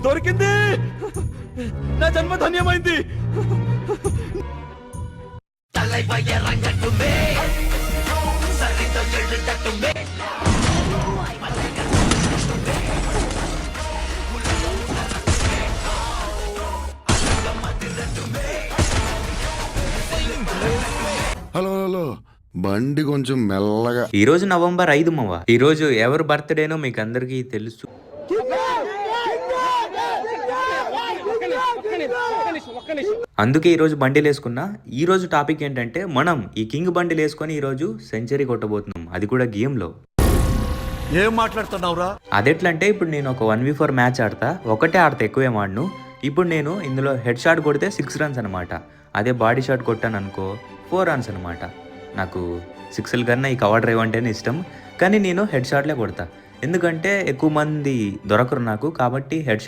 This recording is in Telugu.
దొరికింది, నా జన్మ ధన్యమైంది. హలో హలో, బండి కొంచెం మెల్లగా. ఈరోజు నవంబర్ 5 మవ్వ. ఈరోజు ఎవరు బర్త్డేనో మీకు అందరికీ తెలుసు. అందుకే ఈరోజు బండిలు వేసుకున్నా. ఈరోజు టాపిక్ ఏంటంటే మనం ఈ కింగ్ బండిలు వేసుకొని ఈరోజు సెంచరీ కొట్టబోతున్నాం, అది కూడా గేమ్లో. ఏం మాట్లాడుతున్నావురా? అదెట్లంటే ఇప్పుడు నేను ఒక 1v4 మ్యాచ్ ఆడతా, ఒకటే ఆడతా, ఎక్కువేం ఆడను. ఇప్పుడు నేను ఇందులో హెడ్ షాట్ కొడితే 6 రన్స్ అనమాట. అదే బాడీ షాట్ కొట్టాను అనుకో 4 రన్స్ అనమాట. నాకు 6ల కన్నా ఈ కవర్ డ్రైవ్ అంటేనే ఇష్టం, కానీ నేను హెడ్ షాట్లే కొడతా. ఎందుకంటే ఎక్కువ మంది దొరకరు నాకు, కాబట్టి హెడ్ షాట్